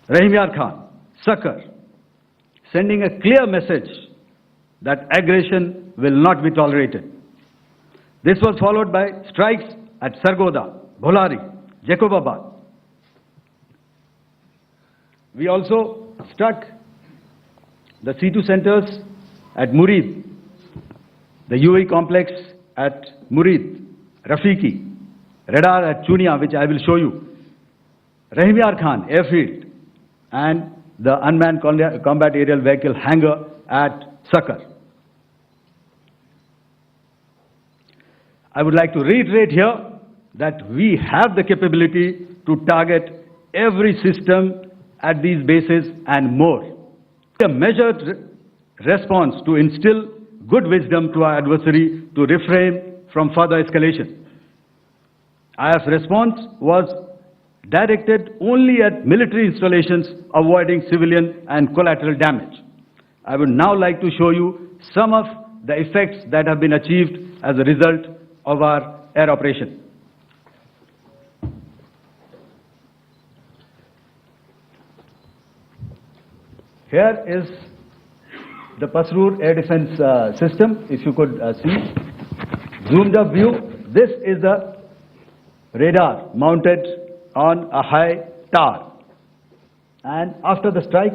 Rahim Khan, succor, sending a clear message that aggression will not be tolerated. This was followed by strikes at Sargodha, Bholari, Jacobabad. We also struck the C2 centers at Murid, the UAE complex at Murid, Rafiki, radar at Chunia, which I will show you, Rahim Khan airfield, and the unmanned combat aerial vehicle hangar at Sakar. I would like to reiterate here that we have the capability to target every system at these bases and more. A measured response to instill good wisdom to our adversary to refrain from further escalation. IF response was directed only at military installations, avoiding civilian and collateral damage. I would now like to show you some of the effects that have been achieved as a result of our air operation. Here is the Pasrur air defense system, if you could see. Zoomed up view, this is the radar mounted on a high tower. And after the strike,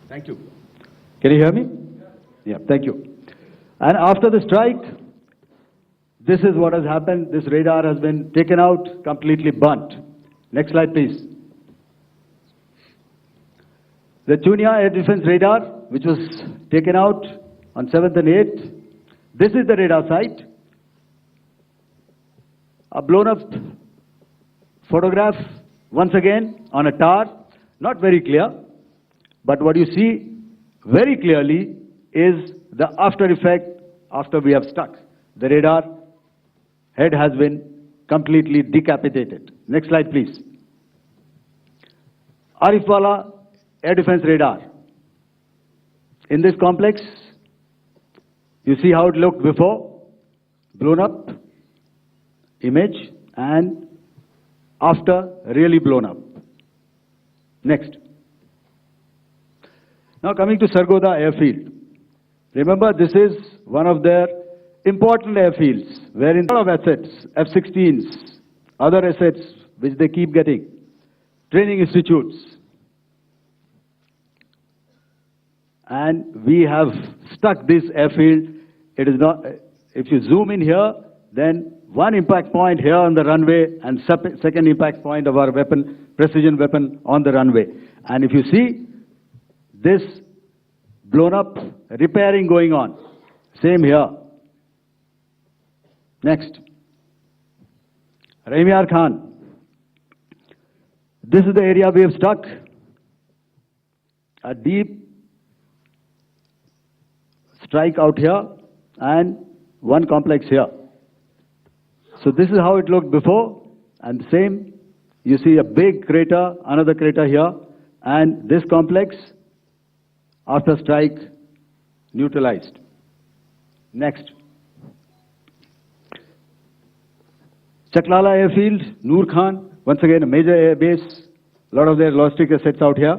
thank you. Can you hear me? Yeah, thank you. And after the strike, this is what has happened. This radar has been taken out, completely burnt. Next slide, please. The Chunia air defense radar, which was taken out on 7th and 8th. This is the radar site. A blown up photograph, once again, on a tower. Not very clear, but what you see very clearly is the after effect after we have struck. The radar head has been completely decapitated. Next slide, please. Arifwala air defense radar. In this complex, you see how it looked before, blown up image, and after really blown up. Next. Now coming to Sargodha airfield. Remember, this is one of their important airfields, wherein a lot of assets, F-16s, other assets which they keep getting, training institutes. And we have stuck this airfield. It is not, if you zoom in here, then one impact point here on the runway and second impact point of our weapon, precision weapon on the runway. And if you see this blown up repairing going on, same here. Next. Rahim Khan. This is the area we have struck. A deep strike out here and one complex here. So this is how it looked before, and same, you see a big crater, another crater here, and this complex, after strike, neutralized. Next. Chaklala airfield, Noor Khan, once again a major air base, a lot of their logistic assets out here.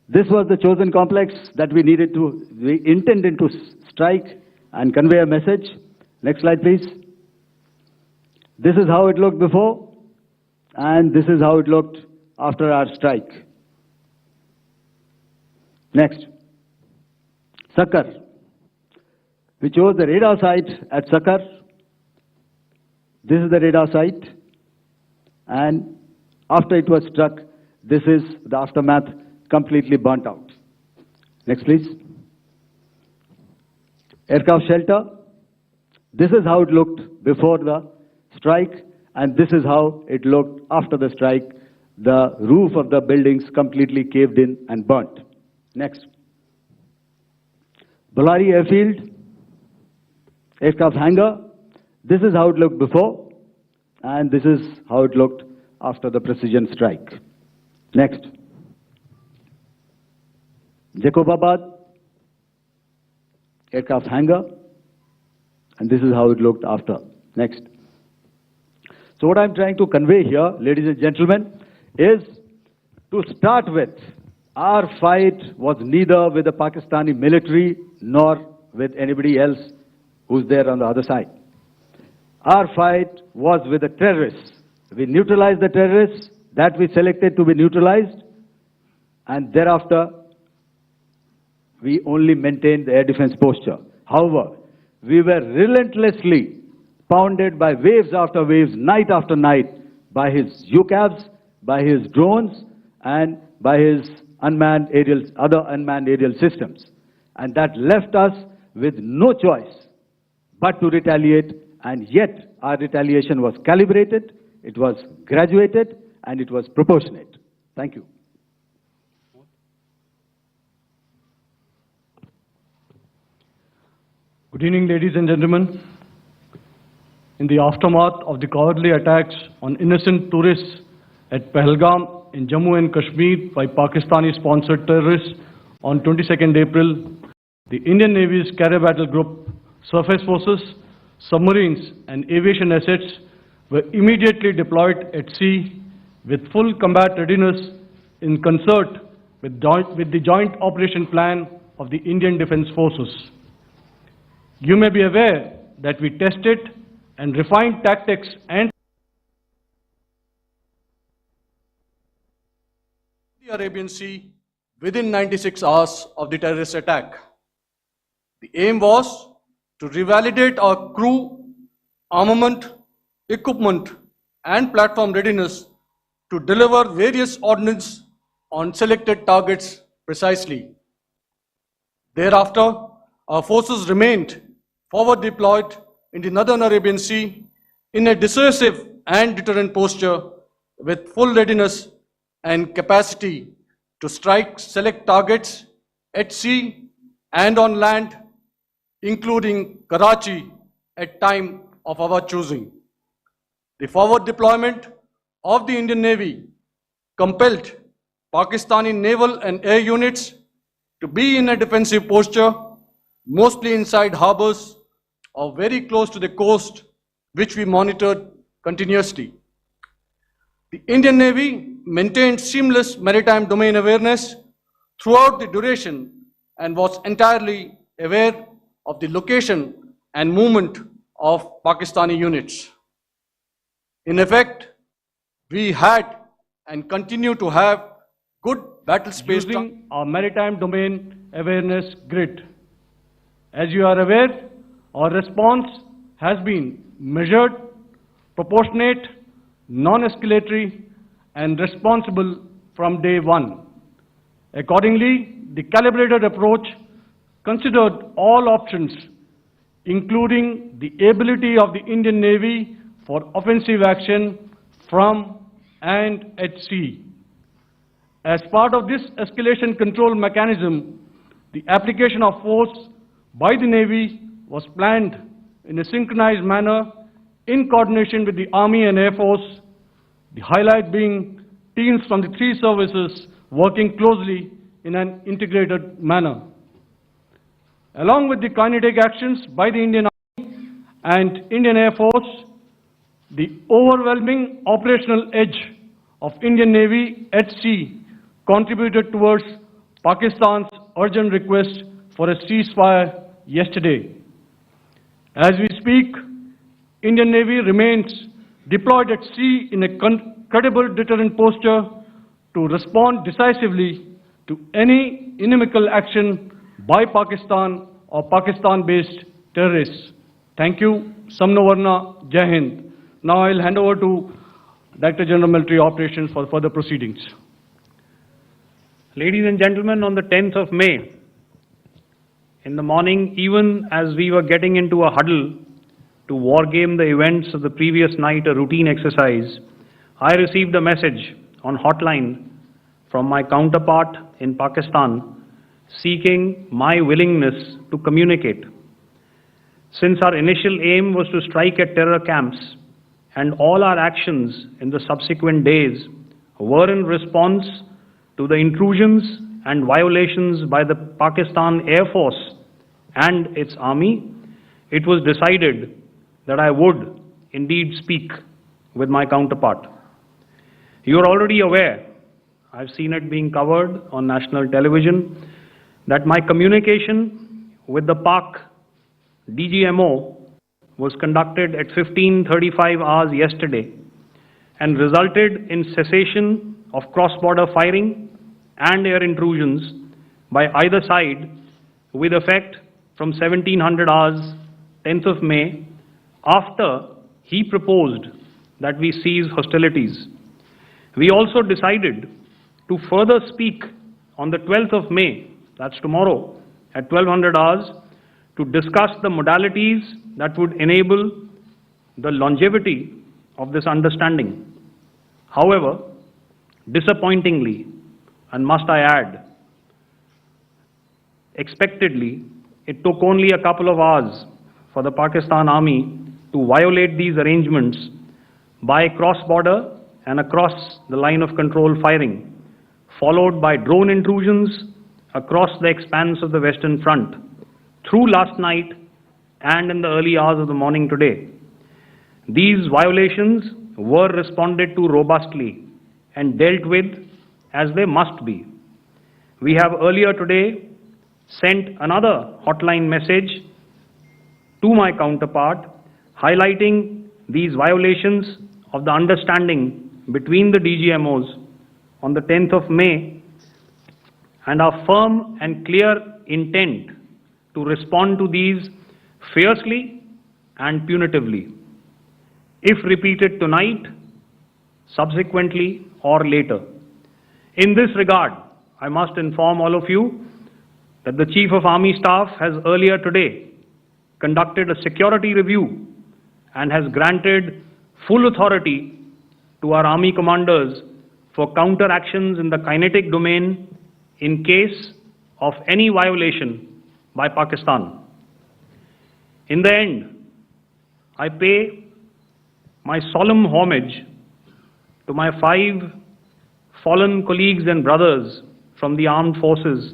This was the chosen complex that we intended to strike and convey a message. Next slide, please. This is how it looked before, and this is how it looked after our strike. Next. Sakar. We chose the radar site at Sakar. This is the radar site, and after it was struck, this is the aftermath, completely burnt out. Next, please. Aircraft shelter. This is how it looked before the strike, and this is how it looked after the strike. The roof of the buildings completely caved in and burnt. Next. Bholari airfield, aircraft hangar. This is how it looked before, and this is how it looked after the precision strike. Next. Jacobabad, aircraft hangar, and this is how it looked after. Next. So what I'm trying to convey here, ladies and gentlemen, is to start with, our fight was neither with the Pakistani military nor with anybody else who's there on the other side. Our fight was with the terrorists. We neutralized the terrorists that we selected to be neutralized, and thereafter we only maintained the air defense posture. However, we were relentlessly pounded by waves after waves, night after night, by his UCAVs, by his drones, and by his other unmanned aerial systems. And that left us with no choice but to retaliate, and yet our retaliation was calibrated, it was graduated, and it was proportionate. Thank you. Good evening, ladies and gentlemen. In the aftermath of the cowardly attacks on innocent tourists at Pahalgam in Jammu and Kashmir by Pakistani-sponsored terrorists on 22nd April, the Indian Navy's Carrier Battle Group, surface forces, submarines and aviation assets were immediately deployed at sea with full combat readiness in concert with the joint operation plan of the Indian Defence Forces. You may be aware that we tested and refined tactics and the Arabian Sea within 96 hours of the terrorist attack. The aim was to revalidate our crew, armament, equipment and platform readiness to deliver various ordnance on selected targets precisely. Thereafter, our forces remained forward deployed in the Northern Arabian Sea in a dissuasive and deterrent posture with full readiness and capacity to strike select targets at sea and on land, including Karachi at time of our choosing. The forward deployment of the Indian Navy compelled Pakistani naval and air units to be in a defensive posture, mostly inside harbors or very close to the coast, which we monitored continuously. The Indian Navy maintained seamless maritime domain awareness throughout the duration and was entirely aware of the location and movement of Pakistani units. In effect, we had and continue to have good battle space using our maritime domain awareness grid. As you are aware, our response has been measured, proportionate, non-escalatory, and responsible from day one. Accordingly, the calibrated approach considered all options, including the ability of the Indian Navy for offensive action from and at sea. As part of this escalation control mechanism, the application of force by the Navy was planned in a synchronized manner in coordination with the Army and Air Force, the highlight being teams from the three services working closely in an integrated manner. Along with the kinetic actions by the Indian Army and Indian Air Force, the overwhelming operational edge of Indian Navy at sea contributed towards Pakistan's urgent request for a ceasefire yesterday. As we speak, Indian Navy remains deployed at sea in a credible deterrent posture to respond decisively to any inimical action by Pakistan or Pakistan-based terrorists. Thank you. Samno Varna, Jai Hind. Now I'll hand over to Director General Military Operations for further proceedings. Ladies and gentlemen, on the 10th of May, in the morning, even as we were getting into a huddle to wargame the events of the previous night, a routine exercise, I received a message on hotline from my counterpart in Pakistan seeking my willingness to communicate. Since our initial aim was to strike at terror camps, and all our actions in the subsequent days were in response to the intrusions and violations by the Pakistan Air Force and its army, it was decided that I would indeed speak with my counterpart. You are already aware, I've seen it being covered on national television, that my communication with the Pak DGMO was conducted at 15:35 hours yesterday and resulted in cessation of cross-border firing and air intrusions by either side with effect from 1700 hours, 10th of May, after he proposed that we cease hostilities. We also decided to further speak on the 12th of May, that's tomorrow, at 1200 hours, to discuss the modalities that would enable the longevity of this understanding. However, disappointingly, and must I add, expectedly, it took only a couple of hours for the Pakistan Army to violate these arrangements by cross-border and across the line of control firing, followed by drone intrusions across the expanse of the Western Front through last night and in the early hours of the morning today. These violations were responded to robustly and dealt with as they must be. We have earlier today sent another hotline message to my counterpart highlighting these violations of the understanding between the DGMOs on the 10th of May and our firm and clear intent to respond to these fiercely and punitively, if repeated tonight, subsequently, or later. In this regard, I must inform all of you that the Chief of Army Staff has earlier today conducted a security review and has granted full authority to our Army commanders for counter-actions in the kinetic domain in case of any violation by Pakistan. In the end, I pay my solemn homage to my 5 fallen colleagues and brothers from the armed forces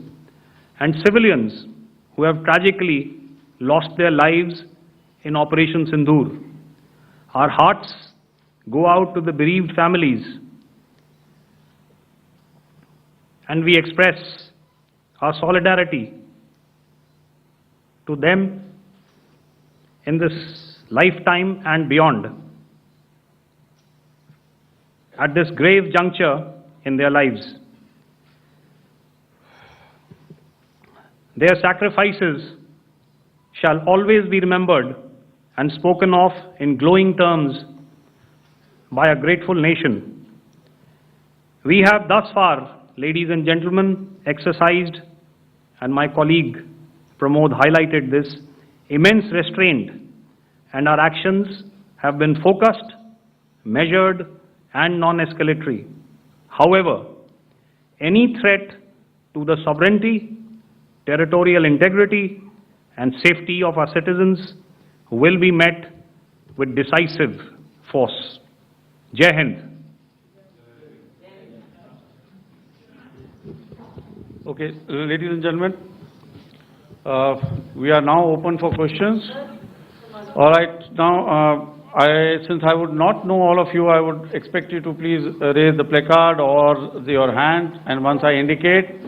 and civilians who have tragically lost their lives in Operation Sindoor. Our hearts go out to the bereaved families, and we express our solidarity to them in this lifetime and beyond, at this grave juncture in their lives. Their sacrifices shall always be remembered and spoken of in glowing terms by a grateful nation. We have thus far, ladies and gentlemen, exercised, and my colleague Pramod highlighted this, immense restraint, and our actions have been focused, measured, and non-escalatory. However, any threat to the sovereignty, territorial integrity, and safety of our citizens will be met with decisive force. Jai Hind. Okay, ladies and gentlemen, we are now open for questions. All right, now since I would not know all of you, I would expect you to please raise the placard or your hand, and once I indicate,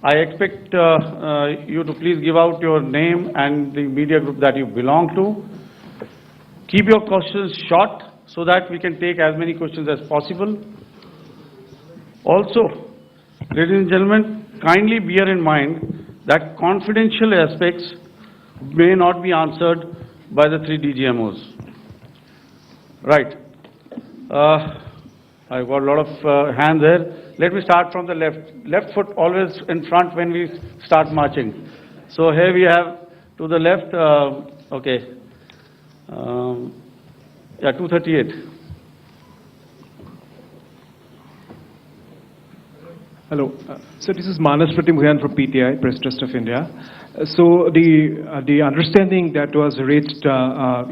I expect you to please give out your name and the media group that you belong to. Keep your questions short so that we can take as many questions as possible. Also, ladies and gentlemen, kindly bear in mind that confidential aspects may not be answered by the 3 DGMOs. Right. I've got a lot of hands there. Let me start from the left. Left foot always in front when we start marching. So here we have to the left, okay. Yeah, 238. Hello. So this is Manas Pratimhuyan from PTI, Press Trust of India. So the understanding that was reached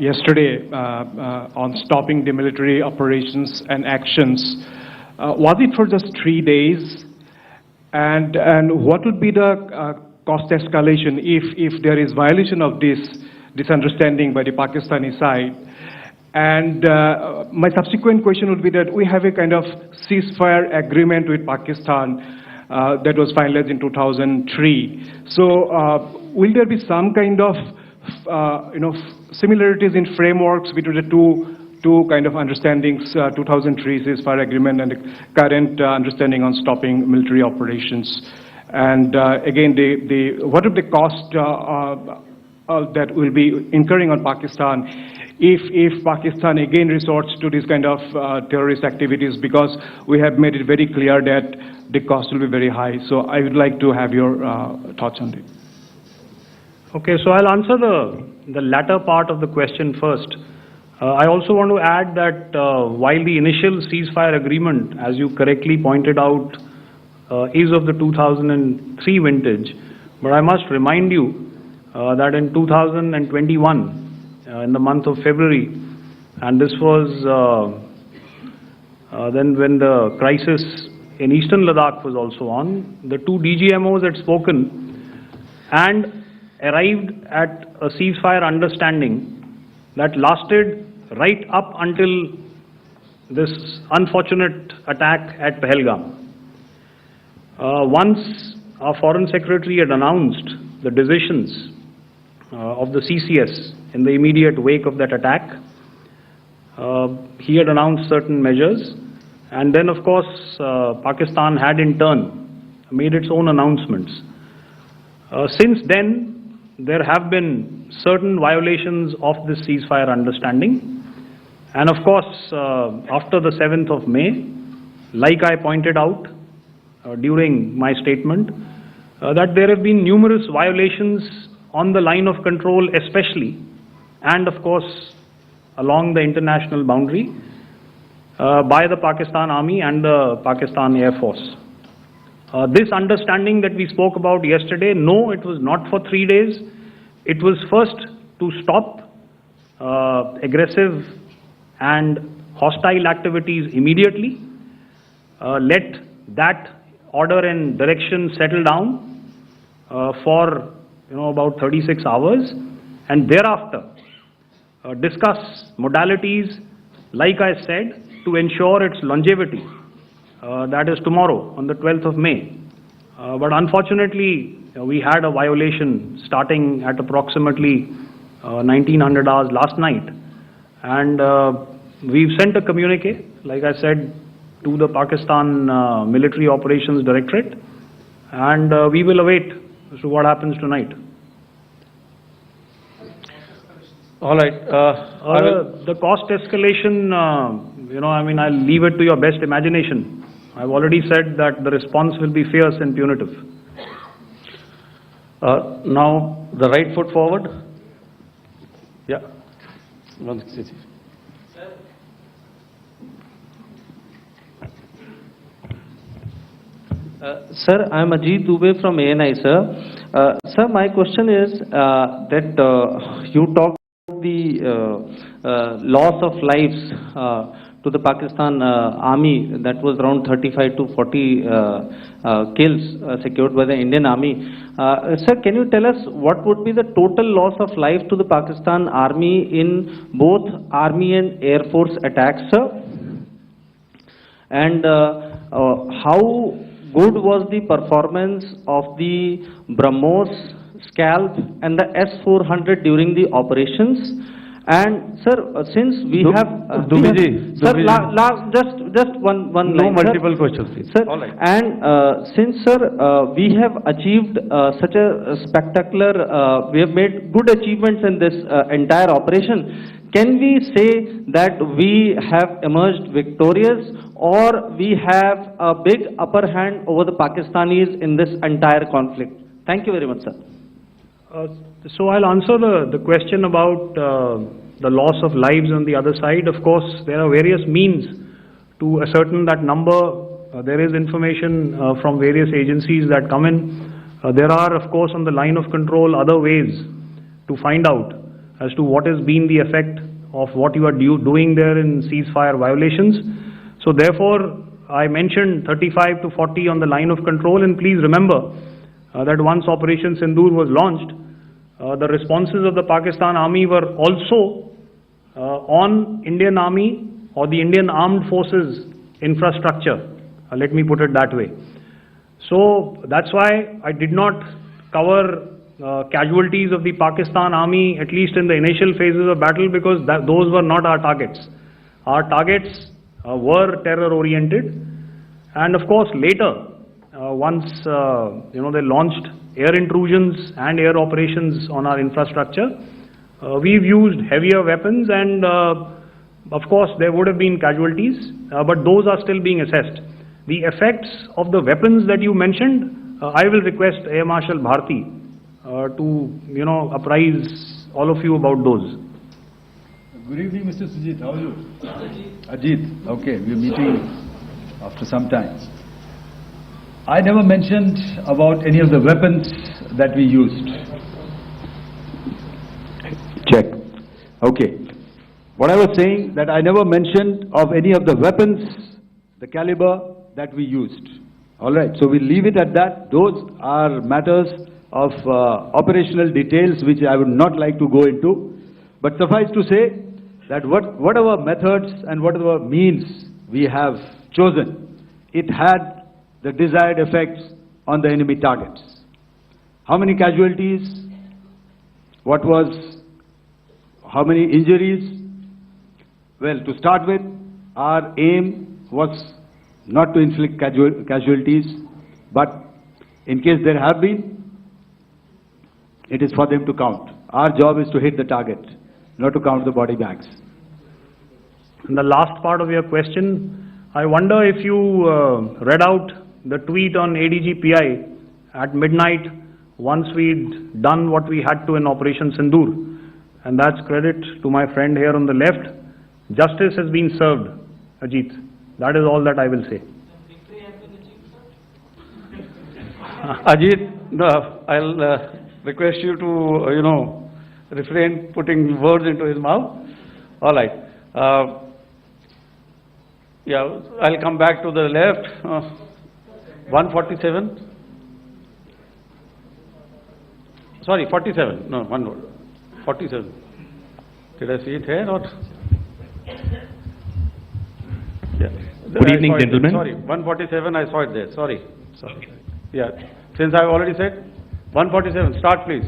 yesterday on stopping the military operations and actions, was it for just 3 days? And what would be the cost escalation if there is violation of this understanding by the Pakistani side? And my subsequent question would be that we have a kind of ceasefire agreement with Pakistan that was finalized in 2003. So will there be some kind of similarities in frameworks between the two kind of understandings, 2003 ceasefire agreement and the current understanding on stopping military operations? And again, what are the cost that will be incurring on Pakistan if Pakistan again resorts to this kind of terrorist activities, because we have made it very clear that the cost will be very high. So I would like to have your thoughts on it. Okay, so I'll answer the latter part of the question first. I also want to add that while the initial ceasefire agreement, as you correctly pointed out, is of the 2003 vintage, but I must remind you that in 2021, in the month of February, and this was then when the crisis in eastern Ladakh was also on, the two DGMOs had spoken and arrived at a ceasefire understanding that lasted right up until this unfortunate attack at Pahalgam. Once our Foreign Secretary had announced the decisions of the CCS in the immediate wake of that attack, he had announced certain measures, and then of course Pakistan had in turn made its own announcements. Since then, there have been certain violations of this ceasefire understanding, and of course after the 7th of May, like I pointed out during my statement, that there have been numerous violations on the line of control especially, and of course along the international boundary by the Pakistan Army and the Pakistan Air Force. This understanding that we spoke about yesterday, no, it was not for 3 days. It was first to stop aggressive and hostile activities immediately, let that order and direction settle down for about 36 hours, and thereafter discuss modalities, like I said, to ensure its longevity. That is tomorrow, on the 12th of May. But unfortunately, we had a violation starting at approximately 1900 hours last night. And we've sent a communique, like I said, to the Pakistan Military Operations Directorate. And we will await as to what happens tonight. All right. The cost escalation, I'll leave it to your best imagination. I've already said that the response will be fierce and punitive. Now, the right foot forward. Yeah. Sir, I am Ajit Dubey from ANI, sir. Sir, my question is that you talked about the loss of lives to the Pakistan Army, that was around 35 to 40 kills secured by the Indian Army. Sir, can you tell us what would be the total loss of life to the Pakistan Army in both Army and Air Force attacks, sir? And how good was the performance of the BrahMos, Scalp and the S-400 during the operations? And sir, since we have just one line, no multiple questions, please. Sir. All right. And since sir, we have achieved such a spectacular, we have made good achievements in this entire operation, can we say that we have emerged victorious, or we have a big upper hand over the Pakistanis in this entire conflict? Thank you very much, sir. So I'll answer the question about the loss of lives on the other side. Of course, there are various means to ascertain that number. There is information from various agencies that come in. There are, of course, on the line of control, other ways to find out as to what has been the effect of what you are doing there in ceasefire violations. So therefore, I mentioned 35 to 40 on the line of control, and please remember that once Operation Sindoor was launched, the responses of the Pakistan Army were also on Indian Army or the Indian Armed Forces infrastructure. Let me put it that way. So that's why I did not cover casualties of the Pakistan Army, at least in the initial phases of battle, because those were not our targets. Our targets were terror-oriented, and of course later, once they launched air intrusions and air operations on our infrastructure, we've used heavier weapons, and of course there would have been casualties, but those are still being assessed. The effects of the weapons that you mentioned, I will request Air Marshal Bharti to apprise all of you about those. Good evening, Mr. Sujit. How are you? Ajit. Okay, we're meeting after some time. I never mentioned about any of the weapons that we used. Check. Okay. What I was saying, that I never mentioned of any of the weapons, the caliber that we used. All right. So we'll leave it at that. Those are matters of operational details which I would not like to go into. But suffice to say that whatever methods and whatever means we have chosen, it had the desired effects on the enemy targets. How many casualties? How many injuries? Well, to start with, our aim was not to inflict casualties, but in case there have been, it is for them to count. Our job is to hit the target, not to count the body bags. And the last part of your question, I wonder if you read out the tweet on ADG-PI at midnight once we'd done what we had to in Operation Sindoor. And that's credit to my friend here on the left. Justice has been served, Ajit. That is all that I will say. Ajit, I'll request you to, refrain putting words into his mouth. All right. Yeah, I'll come back to the left. 147. Sorry, 47. No, one word. 47. Did I see it here or? Yeah. Good evening, gentlemen. Sorry, 147, I saw it there. Sorry. Yeah, since I've already said 147, start please.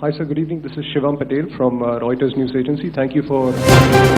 Hi sir, good evening. This is Shivam Patel from Reuters News Agency. Thank you for